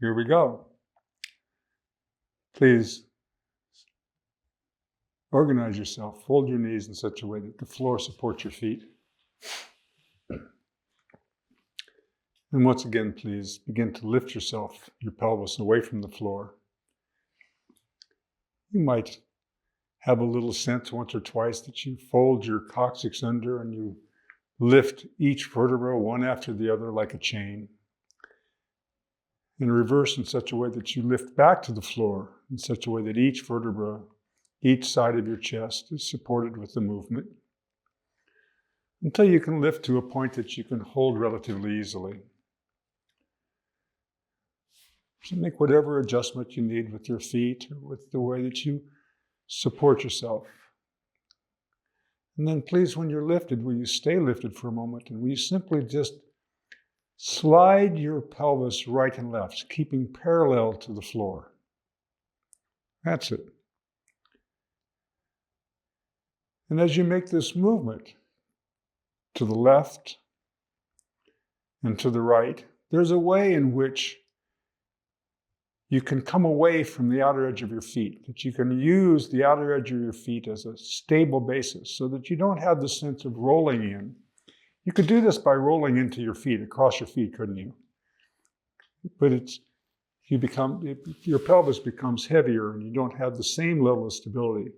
Here we go. Please organize yourself. Fold your knees in such a way that the floor supports your feet. And once again, please begin to lift yourself, your pelvis, away from the floor. You might have a little sense once or twice that you fold your coccyx under and you lift each vertebra one after the other like a chain. And reverse in such a way that you lift back to the floor in such a way that each vertebra, each side of your chest is supported with the movement until you can lift to a point that you can hold relatively easily. So make whatever adjustment you need with your feet or with the way that you support yourself. And then please, when you're lifted, will you stay lifted for a moment and will you simply just slide your pelvis right and left, keeping parallel to the floor. That's it. And as you make this movement to the left and to the right, there's a way in which you can come away from the outer edge of your feet, that you can use the outer edge of your feet as a stable basis so that you don't have the sense of rolling in. You could do this by rolling into your feet, across your feet, couldn't you? But your pelvis becomes heavier and you don't have the same level of stability.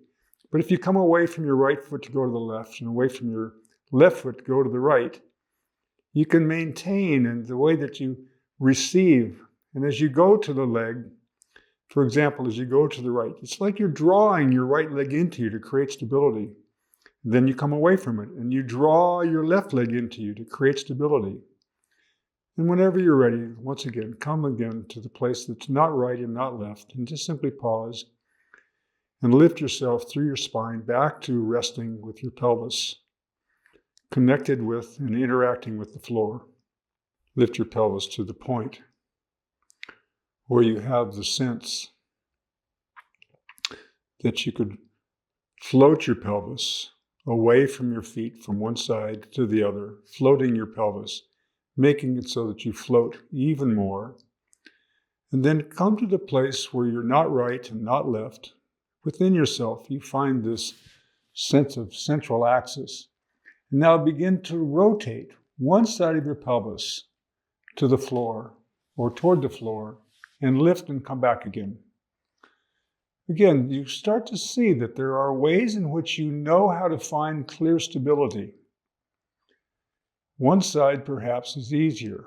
But if you come away from your right foot to go to the left and away from your left foot to go to the right, you can maintain in the way that you receive. And as you go to the leg, for example, as you go to the right, it's like you're drawing your right leg into you to create stability. Then you come away from it and you draw your left leg into you to create stability. And whenever you're ready, once again, come again to the place that's not right and not left, and just simply pause and lift yourself through your spine back to resting with your pelvis, connected with and interacting with the floor. Lift your pelvis to the point where you have the sense that you could float your pelvis away from your feet from one side to the other, floating your pelvis, making it so that you float even more. And then come to the place where you're not right and not left. Within yourself, you find this sense of central axis. And now begin to rotate one side of your pelvis to the floor or toward the floor and lift and come back again. Again, you start to see that there are ways in which you know how to find clear stability. One side, perhaps, is easier.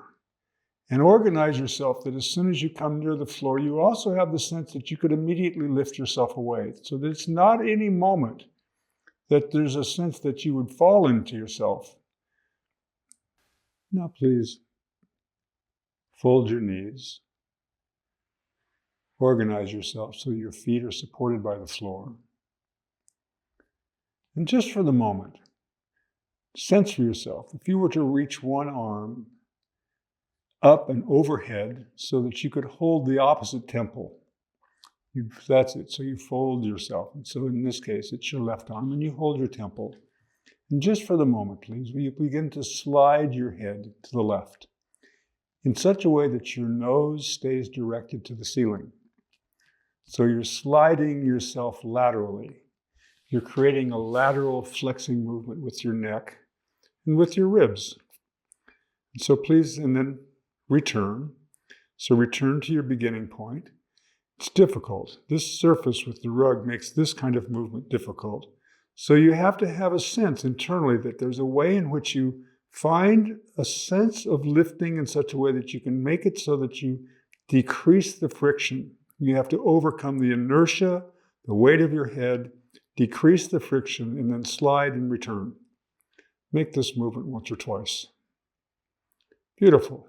And organize yourself that as soon as you come near the floor, you also have the sense that you could immediately lift yourself away. So that it's not any moment that there's a sense that you would fall into yourself. Now, please, fold your knees. Organize yourself so your feet are supported by the floor. And just for the moment, sense for yourself, if you were to reach one arm up and overhead so that you could hold the opposite temple. That's it. So you fold yourself. And so in this case, it's your left arm and you hold your temple. And just for the moment, please, will you begin to slide your head to the left in such a way that your nose stays directed to the ceiling. So you're sliding yourself laterally. You're creating a lateral flexing movement with your neck and with your ribs. And so please, and then return. So return to your beginning point. It's difficult. This surface with the rug makes this kind of movement difficult. So you have to have a sense internally that there's a way in which you find a sense of lifting in such a way that you can make it so that you decrease the friction. You have to overcome the inertia, the weight of your head, decrease the friction, and then slide and return. Make this movement once or twice. Beautiful.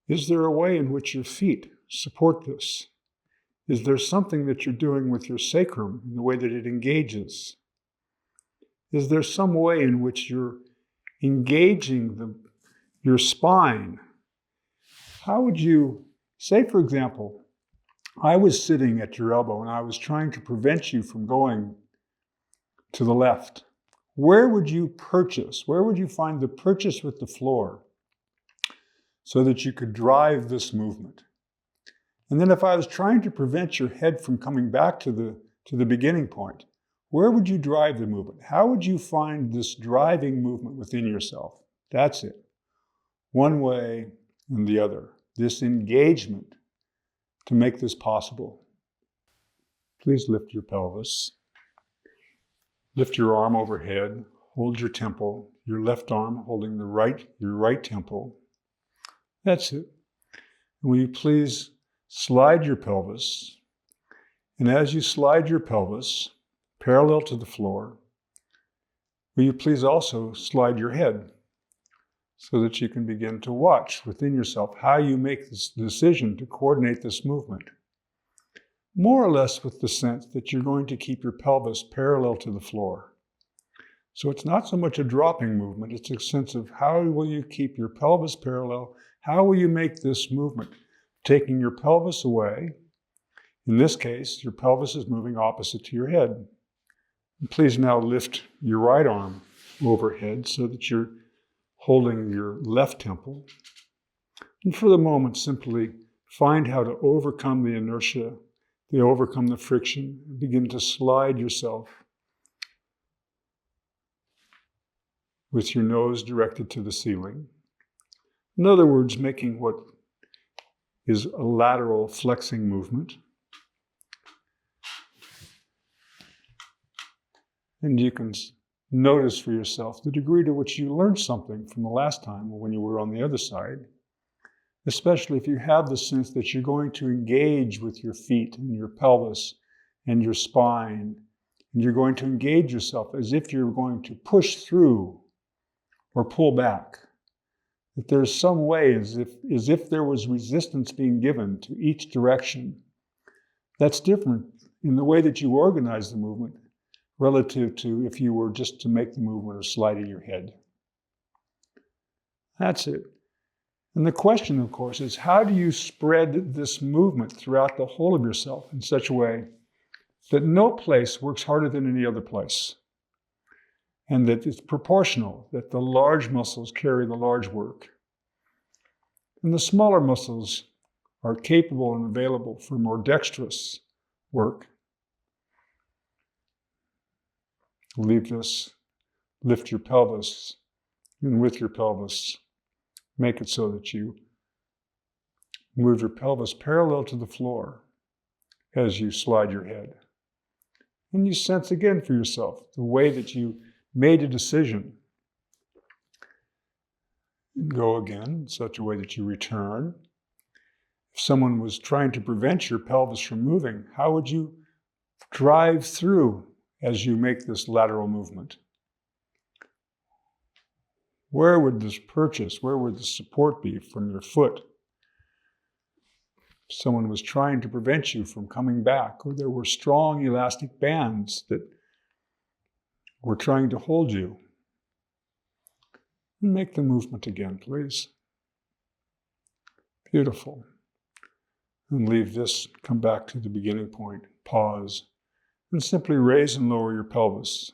Is there a way in which your feet support this? Is there something that you're doing with your sacrum in the way that it engages? Is there some way in which you're engaging your spine? How would you, say for example, I was sitting at your elbow and I was trying to prevent you from going to the left. Where would you purchase? Where would you find the purchase with the floor? so that you could drive this movement. And then if I was trying to prevent your head from coming back to the beginning point, where would you drive the movement? How would you find this driving movement within yourself? That's it. One way and the other. This engagement to make this possible. Please lift your pelvis. Lift your arm overhead. Hold your temple. Your left arm holding your right temple. That's it. Will you please slide your pelvis? And as you slide your pelvis parallel to the floor, will you please also slide your head so that you can begin to watch within yourself how you make this decision to coordinate this movement. More or less with the sense that you're going to keep your pelvis parallel to the floor. So it's not so much a dropping movement, it's a sense of how will you keep your pelvis parallel, how will you make this movement? Taking your pelvis away, in this case, your pelvis is moving opposite to your head. And please now lift your right arm overhead so that you're holding your left temple. And for the moment, simply find how to overcome the inertia, to overcome the friction, and begin to slide yourself with your nose directed to the ceiling. In other words, making what is a lateral flexing movement. And you can notice for yourself the degree to which you learned something from the last time when you were on the other side, especially if you have the sense that you're going to engage with your feet and your pelvis and your spine, and you're going to engage yourself as if you're going to push through or pull back. That there's some way as if there was resistance being given to each direction. That's different in the way that you organize the movement relative to if you were just to make the movement of sliding your head. That's it. And the question, of course, is how do you spread this movement throughout the whole of yourself in such a way that no place works harder than any other place, and that it's proportional, that the large muscles carry the large work, and the smaller muscles are capable and available for more dexterous work. Leave this, lift your pelvis, and with your pelvis, make it so that you move your pelvis parallel to the floor as you slide your head. And you sense again for yourself the way that you made a decision. Go again in such a way that you return. If someone was trying to prevent your pelvis from moving, how would you drive through as you make this lateral movement? Where would this purchase, where would the support be from your foot? If someone was trying to prevent you from coming back, or there were strong elastic bands that were trying to hold you, make the movement again, please. Beautiful. And leave this, come back to the beginning point, pause, and simply raise and lower your pelvis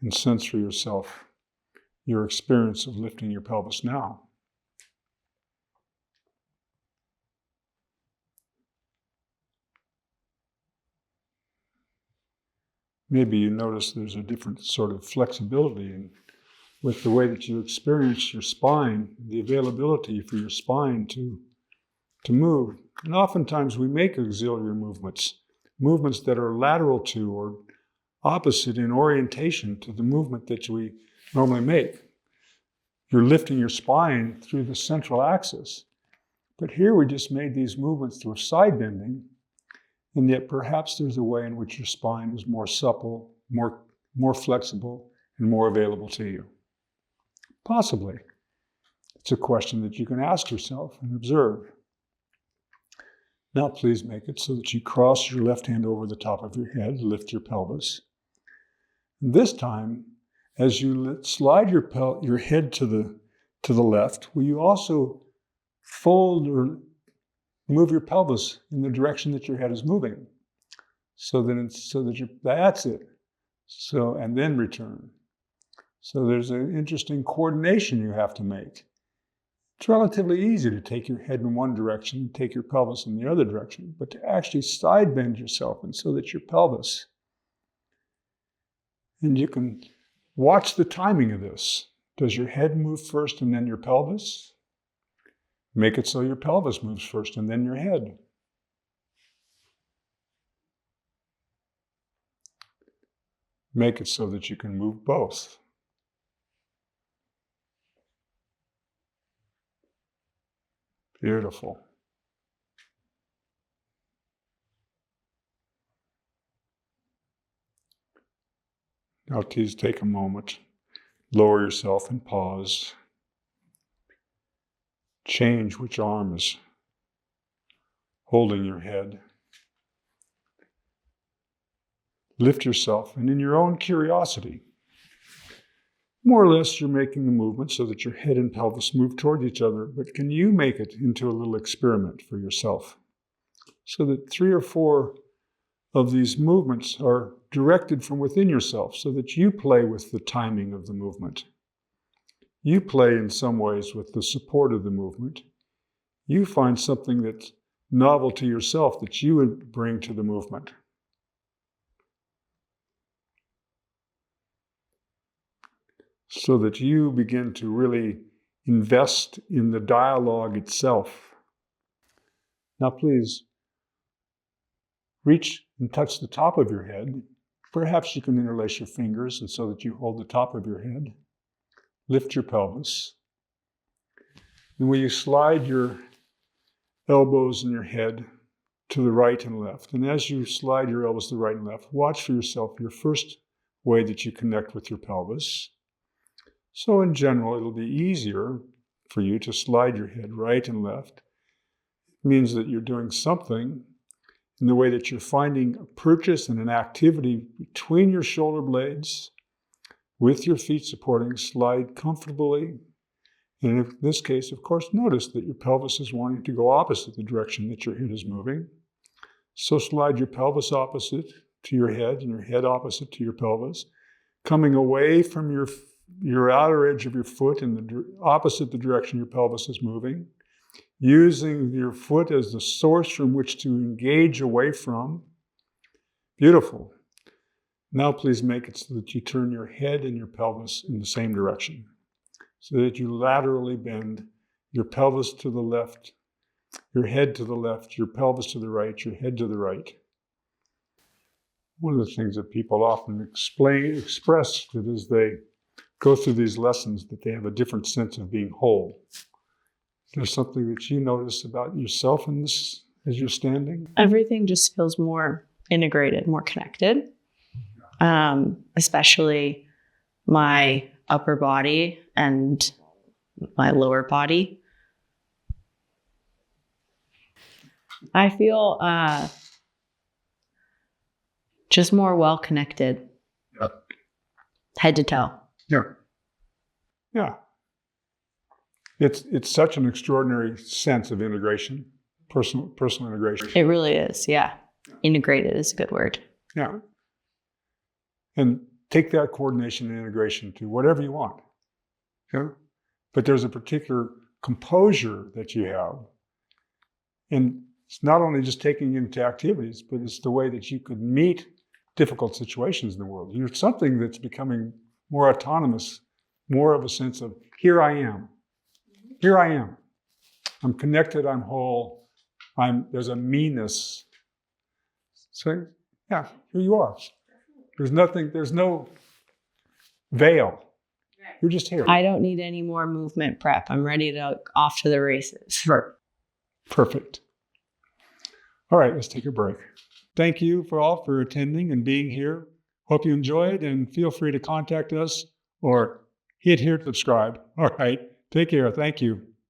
and sense for yourself your experience of lifting your pelvis now. Maybe you notice there's a different sort of flexibility with the way that you experience your spine, the availability for your spine to move. And oftentimes we make auxiliary movements that are lateral to or opposite in orientation to the movement that we normally make. You're lifting your spine through the central axis. But here we just made these movements through side bending, and yet perhaps there's a way in which your spine is more supple, more flexible, and more available to you. Possibly. It's a question that you can ask yourself and observe. Now please make it so that you cross your left hand over the top of your head, lift your pelvis. And this time, as you slide your head to the left, will you also fold or move your pelvis in the direction that your head is moving? That's it. So, and then return. So there's an interesting coordination you have to make It's relatively easy to take your head in one direction and take your pelvis in the other direction, but to actually side bend yourself and so that your pelvis, and you can watch the timing of this. Does your head move first and then your pelvis? Make it so your pelvis moves first and then your head. Make it so that you can move both. Beautiful. Now please take a moment, lower yourself and pause. Change which arm is holding your head. Lift yourself, and in your own curiosity, more or less you're making the movement so that your head and pelvis move toward each other, but can you make it into a little experiment for yourself? So that 3 or 4 of these movements are directed from within yourself, so that you play with the timing of the movement. You play in some ways with the support of the movement. You find something that's novel to yourself that you would bring to the movement. So that you begin to really invest in the dialogue itself. Now please, reach and touch the top of your head. Perhaps you can interlace your fingers and so that you hold the top of your head. Lift your pelvis. And will you slide your elbows and your head to the right and left? And as you slide your elbows to the right and left, watch for yourself your first way that you connect with your pelvis. So in general, it'll be easier for you to slide your head right and left. It means that you're doing something in the way that you're finding a purchase and an activity between your shoulder blades, with your feet supporting, slide comfortably. And in this case, of course, notice that your pelvis is wanting to go opposite the direction that your head is moving. So slide your pelvis opposite to your head and your head opposite to your pelvis, coming away from your outer edge of your foot in opposite the direction your pelvis is moving, using your foot as the source from which to engage away from. Beautiful. Now please make it so that you turn your head and your pelvis in the same direction, so that you laterally bend your pelvis to the left, your head to the left, your pelvis to the right, your head to the right. One of the things that people often express that as they go through these lessons, that they have a different sense of being whole. There's something that you notice about yourself in this as you're standing? Everything just feels more integrated, more connected, especially my upper body and my lower body. I feel just more well-connected, head to toe. Yeah. It's such an extraordinary sense of integration, personal integration. It really is, yeah. Integrated is a good word. Yeah. And take that coordination and integration to whatever you want. Yeah? But there's a particular composure that you have. And it's not only just taking you into activities, but it's the way that you could meet difficult situations in the world. You're something that's becoming more autonomous, more of a sense of, here I am. Here I am. I'm connected, I'm whole, there's a meanness. So, yeah, here you are. There's no veil. You're just here. I don't need any more movement prep. I'm ready to off to the races. Perfect. All right, let's take a break. Thank you for attending and being here. Hope you enjoyed, and feel free to contact us or hit here to subscribe. All right, take care. Thank you.